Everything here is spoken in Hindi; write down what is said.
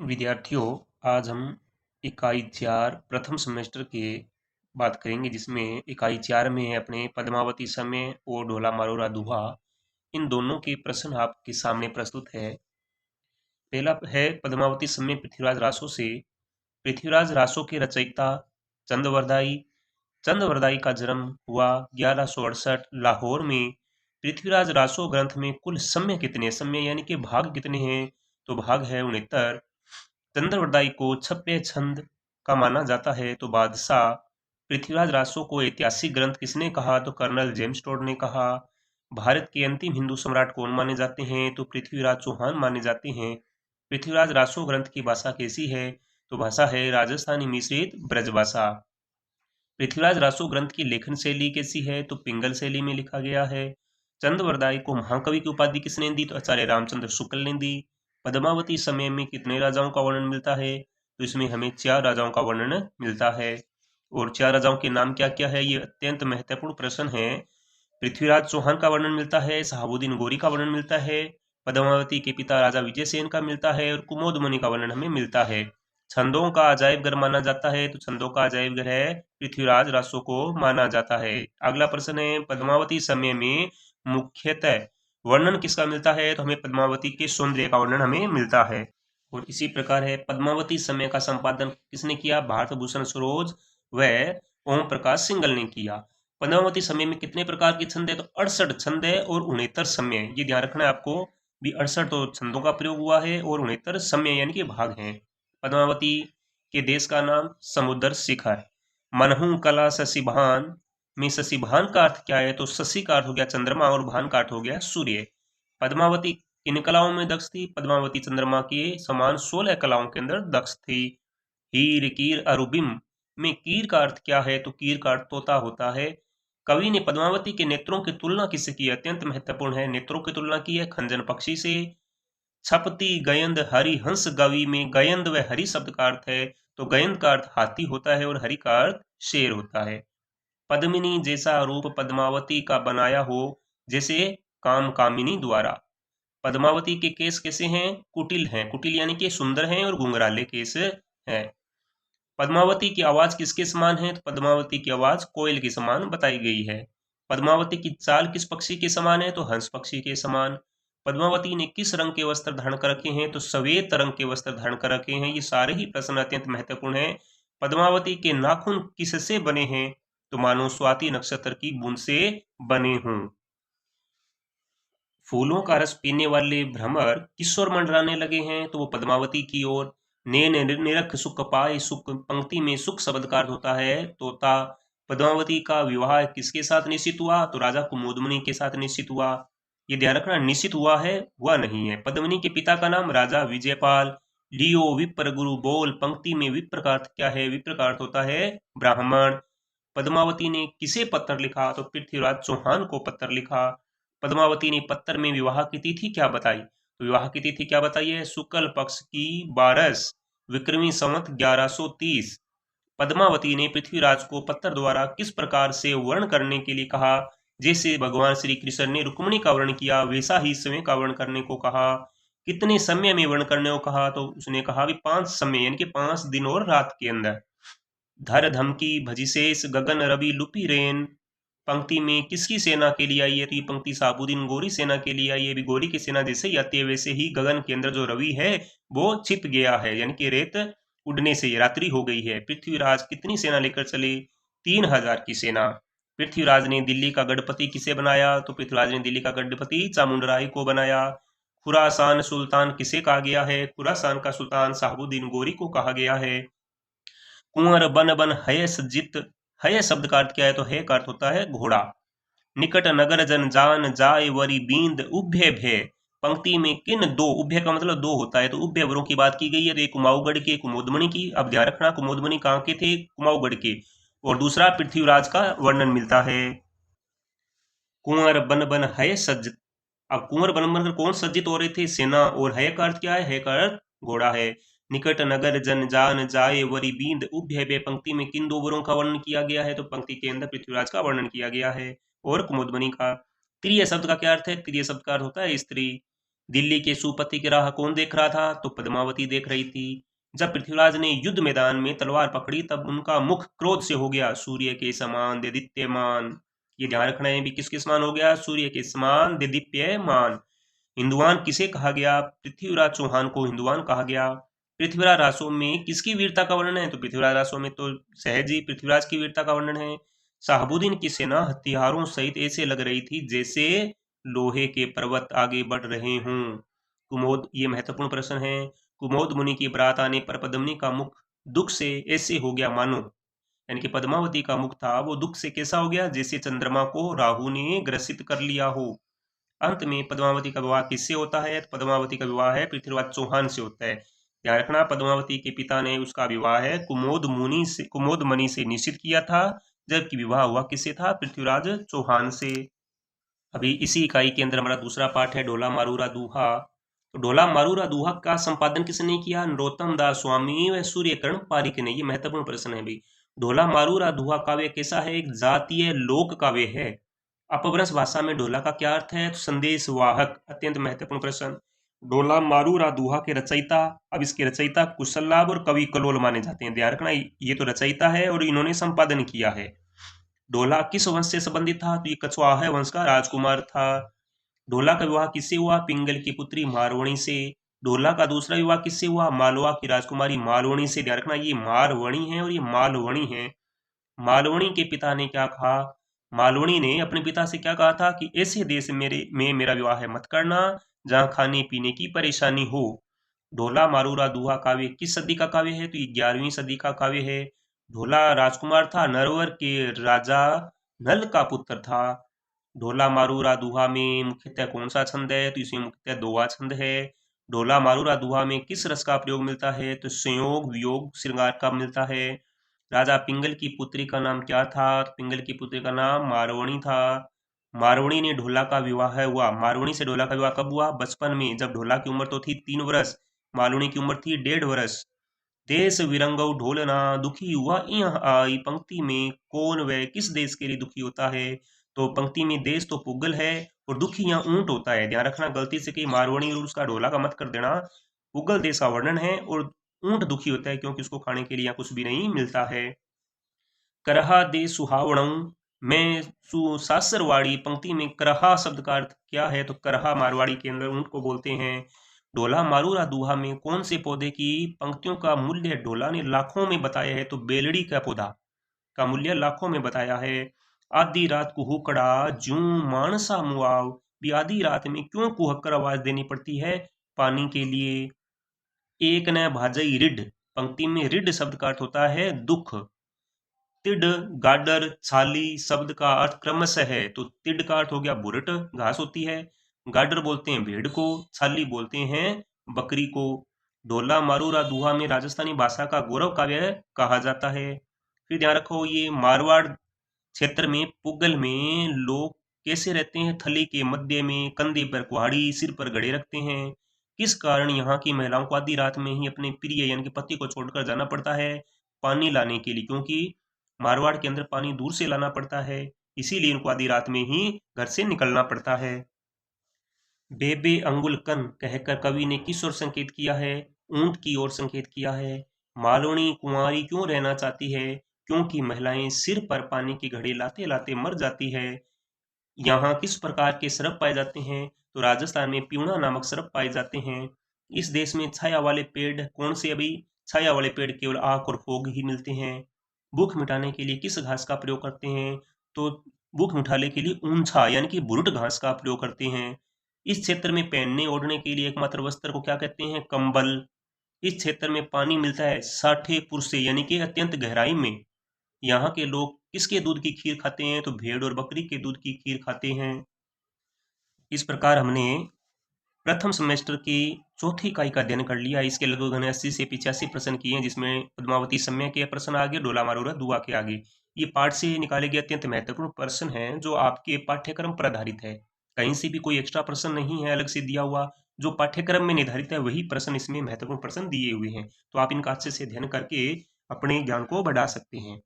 विद्यार्थियों, आज हम इकाई 4 प्रथम सेमेस्टर की बात करेंगे, जिसमें इकाई 4 में अपने पद्मावती समय और ढोला मारोरा दुहा, इन दोनों के प्रश्न आपके सामने प्रस्तुत है। पहला है पद्मावती समय पृथ्वीराज रासो से। पृथ्वीराज रासो के रचयिता चंद्रवरदाई। चंद्रवरदाई का जन्म हुआ 1168 लाहौर में। पृथ्वीराज रासो ग्रंथ में कुल समय कितने, समय यानी कि भाग कितने हैं, तो भाग है 69। चंद्रवरदाई को छप्पे छंद का माना जाता है, तो बादशाह। पृथ्वीराज रासो को ऐतिहासिक ग्रंथ किसने कहा, तो कर्नल जेम्स टोड ने कहा। भारत के अंतिम हिंदू सम्राट कौन माने जाते हैं, तो पृथ्वीराज चौहान माने जाते हैं। पृथ्वीराज रासो ग्रंथ की भाषा कैसी है, तो भाषा है राजस्थानी मिश्रित ब्रजभाषा। पृथ्वीराज रासो ग्रंथ की लेखन शैली कैसी है, तो पिंगल शैली में लिखा गया है। चंद्रवरदाई को महाकवि की उपाधि किसने दी, तो आचार्य रामचंद्र शुक्ल ने दी। पद्मावती समय में कितने राजाओं का वर्णन मिलता है, तो इसमें हमें 4 राजाओं का वर्णन मिलता है। और 4 राजाओं के नाम क्या क्या है, ये अत्यंत महत्वपूर्ण प्रश्न है। पृथ्वीराज चौहान का वर्णन मिलता है, शहाबुद्दीन गौरी का वर्णन मिलता है, पद्मावती के पिता राजा विजयसेन का मिलता है, और कुमोदमणि का वर्णन हमें मिलता है। छंदों का अजायब घर माना जाता है, तो छंदों का अजायब घर है पृथ्वीराज रासो को माना जाता है। अगला प्रश्न है पद्मावती समय में मुख्यतः वर्णन किसका मिलता है, तो हमें पद्मावती के सौंदर्य का वर्णन हमें मिलता है। और इसी प्रकार है पद्मावती समय का संपादन किसने किया, भारत भूषण सरोज व ओम प्रकाश सिंगल ने किया। पद्मावती समय में कितने प्रकार की छंद है, तो 68 छंद है और 69 समय, ये ध्यान रखना है आपको भी। 68 तो छंदों का प्रयोग हुआ है और 69 समय यानी कि भाग हैं। पद्मावती के देश का नाम समुद्र शिखर। मनहू कला शशिभान में शशिभान का अर्थ क्या है, तो शशि का अर्थ हो गया चंद्रमा और भान का अर्थ हो गया सूर्य। पद्मावती किन कलाओं में दक्ष थी, पद्मावती चंद्रमा के समान 16 कलाओं के अंदर दक्ष थी। हीर कीर अरुबिम में कीर का अर्थ क्या है, तो कीर का अर्थ तोता होता है। कवि ने पद्मावती के नेत्रों की तुलना किससे की, अत्यंत महत्वपूर्ण है, नेत्रों की तुलना की है खंजन पक्षी से। छपती गयंद हरि हंस गवि में गयंद व हरि शब्द का अर्थ है, तो गयंद का अर्थ हाथी होता है और हरि का अर्थ शेर होता है। पद्मिनी जैसा रूप पद्मावती का बनाया हो, जैसे काम कामिनी द्वारा। पद्मावती के केस कैसे हैं, कुटिल हैं, कुटिल यानी कि सुंदर हैं और घुंघराले केस हैं। पद्मावती की आवाज किसके समान है, तो पद्मावती की आवाज कोयल के समान बताई गई है। पद्मावती की चाल किस पक्षी के समान है, तो हंस पक्षी के समान। पद्मावती ने किस रंग के वस्त्र धारण कर रखे हैं, तो श्वेत रंग के वस्त्र धारण कर रखे हैं। ये सारे ही प्रश्न अत्यंत महत्वपूर्ण हैं। पद्मावती के नाखून किससे बने हैं, तो मानो स्वाति नक्षत्र की बूंद से बने हों। फूलों का रस पीने वाले भ्रमर किस ओर मंडराने लगे हैं, तो वो पद्मावती की ओर। नैन निरख सुख पाए सुख, पंक्ति में सुख शब्द का अर्थ होता है तोता। पद्मावती का विवाह किसके साथ निश्चित हुआ, तो राजा कुमुदमुनि के साथ निश्चित हुआ। ये ध्यान रखना, निश्चित हुआ है, हुआ नहीं है। पद्मिनी के पिता का नाम राजा विजयपाल। लियो विप्र गुरु बोल, पंक्ति में विप्र का अर्थ क्या है, विप्र का अर्थ होता है ब्राह्मण। पद्मावती ने किसे पत्र लिखा, तो पृथ्वीराज चौहान को पत्र लिखा। पद्मावती ने पत्र में विवाह की तिथि क्या बताई, तो विवाह की तिथि क्या बताई है, शुक्ल पक्ष की 12 विक्रमी संवत 1130। पद्मावती ने पृथ्वीराज को पत्र द्वारा किस प्रकार से वर्ण करने के लिए कहा, जैसे भगवान श्री कृष्ण ने रुक्मिणी का वर्ण किया वैसा ही समय का वर्ण करने को कहा। कितने समय में वर्ण करने को कहा, तो उसने कहा भी 5 समय यानी कि 5 दिन और रात के अंदर। धर धमकी भजिशेष गगन रवि लुपी रेन, पंक्ति में किसकी सेना के लिए आई है, तो ये पंक्ति साबुद्दीन गोरी सेना के लिए आई है। भी गोरी की सेना जैसे ही आती है वैसे ही गगन के अंदर जो रवि है वो छिप गया है, यानी कि रेत उड़ने से रात्रि हो गई है। पृथ्वीराज कितनी सेना लेकर चले, 3000 की सेना। पृथ्वीराज ने दिल्ली का गढ़पति किसे बनाया, तो पृथ्वीराज ने दिल्ली का गढ़पति चामुंडराय को बनाया। खुरासान सुल्तान किसे कहा गया है, खुरासान का सुल्तान शहाबुद्दीन गोरी को कहा गया है। कुंवर बन बन हय सज्जित, हय शब्द का अर्थ क्या है, तो हय का अर्थ होता है घोड़ा। निकट नगर जन जान जाय वरी बींद उभ्य भय, पंक्ति में किन दो, उभ्य का मतलब दो होता है, तो उभ्य वरों की बात की गई है, तो एक कुमाऊगढ़ के कुमुदमणि की। अब ध्यान रखना, कुमुदमणि कहाँ के थे, कुमाऊगढ़ के। और दूसरा पृथ्वीराज का वर्णन मिलता है। कुंवर बन बन हय सज्जित, अब कुंवर बन बन कौन सज्जित हो रहे थे, सेना। और हय का अर्थ क्या है, हय का अर्थ घोड़ा है। निकट नगर जन जान जाए वरी बींद उभ्य भय, पंक्ति में किन दो वरों का वर्णन किया गया है, तो पंक्ति के अंदर पृथ्वीराज का वर्णन किया गया है और कुमुदमणि का। प्रिय शब्द का क्या अर्थ है, प्रिय शब्द का अर्थ होता है स्त्री। दिल्ली के सुपति की राह कौन देख रहा था? तो पद्मावती देख रही थी। जब पृथ्वीराज ने युद्ध मैदान में तलवार पकड़ी तब उनका मुख क्रोध से हो गया, सूर्य के समान देदीप्यमान। ये ध्यान रखना है भी किसके समान हो गया? सूर्य के समान देदीप्यमान। हिंदुआन किसे कहा गया? पृथ्वीराज चौहान को हिंदुआन कहा गया। पृथ्वीराज रासो में किसकी वीरता का वर्णन है? तो पृथ्वीराज रासो में तो सहज ही पृथ्वीराज की वीरता का वर्णन है। शाहबुद्दीन की सेना हथियारों सहित ऐसे लग रही थी जैसे लोहे के पर्वत आगे बढ़ रहे हों। कुमोद, ये महत्वपूर्ण प्रश्न है। कुमोद मुनि की बारात आने पर पद्मिनी का मुख दुख से ऐसे हो गया मानो, यानी कि पद्मावती का मुख था वो दुख से कैसा हो गया? जैसे चंद्रमा को राहु ने ग्रसित कर लिया हो। अंत में पद्मावती का विवाह किससे होता है? तो पद्मावती का विवाह है पृथ्वीराज चौहान से होता है। ध्यान रखना, पद्मावती के पिता ने उसका विवाह है कुमोद मणि से निश्चित किया था, जबकि विवाह हुआ किससे था? पृथ्वीराज चौहान से। अभी इसी इकाई के अंदर हमारा दूसरा पाठ है ढोला मारूरा दूहा। तो ढोला मारूरा दूहा का संपादन किसने किया? नरोत्तम दास स्वामी व सूर्यकर्ण पारिक ने। ये महत्वपूर्ण प्रश्न है भाई। ढोला मारूरा दूहा काव्य कैसा है? एक जातीय लोक काव्य है। अपभ्रंश भाषा में ढोला का क्या अर्थ है? तो संदेश वाहक। अत्यंत महत्वपूर्ण प्रश्न। ढोला मारूरा दूहा के रचयिता, अब इसके रचयिता कुशल लाभ और कवि कलोल माने जाते हैं। ध्यान रखना, ये तो रचयिता है और इन्होंने संपादन किया है। ढोला किस वंश से संबंधित था? तो ये कछवाहा वंश का राजकुमार था। ढोला का विवाह किससे हुआ? पिंगल की पुत्री मारवणी से। ढोला का दूसरा विवाह किससे हुआ? मालवा की राजकुमारी मालवणी से। ध्यान रखना, ये मारवणी है और ये मालवणी है। मालवणी के पिता ने क्या कहा? मालवणी ने अपने पिता से क्या कहा था कि ऐसे देश मेरा विवाह है मत करना जहां खाने पीने की परेशानी हो। ढोला मारूरा दूहा काव्य किस सदी का काव्य है? तो ये 11वीं सदी का काव्य है। ढोला राजकुमार था, नरवर के राजा नल का पुत्र था। ढोला मारूरा दूहा में मुख्यतः कौन सा छंद है? तो इसमें मुख्यतः दोहा छंद है। ढोला मारूरा दूहा में किस रस का प्रयोग मिलता है? तो संयोग वियोग श्रृंगार का मिलता है। राजा पिंगल की पुत्री का नाम क्या था? तो पिंगल की पुत्री का नाम मारवणी था। मारवणी ने ढोला का विवाह हुआ। मारवणी से ढोला का विवाह कब हुआ? बचपन में, जब ढोला की उम्र तो थी 3 वर्ष, मालवणी की उम्र थी 1.5 वर्ष। देश विरंगौ ढोलना दुखी हुआ यह आई, पंक्ति में कौन व किस देश के लिए दुखी होता है? तो पंक्ति में देश तो पुगल है और दुखी यहाँ ऊंट होता है। ध्यान रखना, गलती से कहीं मारवणी और उसका ढोला का मत कर देना। पुगल देश का वर्णन है और ऊंट दुखी होता है क्योंकि उसको खाने के लिए यहाँ कुछ भी नहीं मिलता है। करहा दे सुहावणं में सुसासरवाड़ी, पंक्ति में करहा शब्द का अर्थ क्या है? तो करहा मारवाड़ी के अंदर ऊंट को बोलते हैं। ढोला मारूरा दूहा में कौन से पौधे की पंक्तियों का मूल्य ढोला ने लाखों में बताया है? तो बेलड़ी का पौधा का मूल्य लाखों में बताया है। आधी रात कुहुकड़ा जूं मानसा मुआव, भी आधी रात में क्यों कुहक कर आवाज देनी पड़ती है? पानी के लिए। एक न भाजई रिड, पंक्ति में रिड शब्द का अर्थ होता है दुख। तिड गाडर छाली शब्द का अर्थ क्रमशः है। तो तिड का अर्थ हो गया बुरट, घास होती है। गाडर बोलते हैं भेड़ को, छाली बोलते हैं बकरी को। ढोला मारूरा दूहा में राजस्थानी भाषा का गौरव काव्य कहा जाता है। फिर ध्यान रखो, ये मारवाड़ क्षेत्र में पुगल में लोग कैसे रहते हैं? थली के मध्य में, कंधे पर कुहाड़ी, सिर पर घड़े रखते हैं। किस कारण यहाँ की महिलाओं को आधी रात में ही अपने प्रिय यानी कि पति को छोड़कर जाना पड़ता है? पानी लाने के लिए, क्योंकि मारवाड़ के अंदर पानी दूर से लाना पड़ता है, इसीलिए इनको आधी रात में ही घर से निकलना पड़ता है। बेबे अंगुल कन कहकर कवि ने किस ओर संकेत किया है? ऊंट की ओर संकेत किया है। मालवणी कुंवारी क्यों रहना चाहती है? क्योंकि महिलाएं सिर पर पानी की घड़ी लाते लाते मर जाती है। यहाँ किस प्रकार के सर्प पाए जाते हैं? तो राजस्थान में प्यूणा नामक सर्प पाए जाते हैं। इस देश में छाया वाले पेड़ कौन से? अभी छाया वाले पेड़ केवल आक और फोग ही मिलते हैं। भूख मिटाने के लिए किस घास का प्रयोग करते हैं? तो भूख मिटाने के लिए ऊंचा यानी कि बुरुट घास का प्रयोग करते हैं। इस क्षेत्र में पहनने ओढ़ने के लिए एकमात्र वस्त्र को क्या कहते हैं? कंबल। इस क्षेत्र में पानी मिलता है 60 फुट से यानी कि अत्यंत गहराई में। यहाँ के लोग किसके दूध की खीर खाते हैं? तो भेड़ और बकरी के दूध की खीर खाते हैं। इस प्रकार हमने प्रथम सेमेस्टर की चौथी इकाई का अध्ययन कर लिया। इसके लगभग हमने 80 से 85 प्रश्न किए हैं, जिसमें पद्मावती सम्य के प्रश्न आगे, ढोला मारूरा दुआ के आगे। ये पाठ से निकाले गए अत्यंत महत्वपूर्ण प्रश्न हैं जो आपके पाठ्यक्रम पर आधारित है। कहीं से भी कोई एक्स्ट्रा प्रश्न नहीं है अलग से दिया हुआ। जो पाठ्यक्रम में निर्धारित है वही प्रश्न इसमें महत्वपूर्ण प्रश्न दिए हुए हैं। तो आप इनका अच्छे से अध्ययन करके अपने ज्ञान को बढ़ा सकते हैं।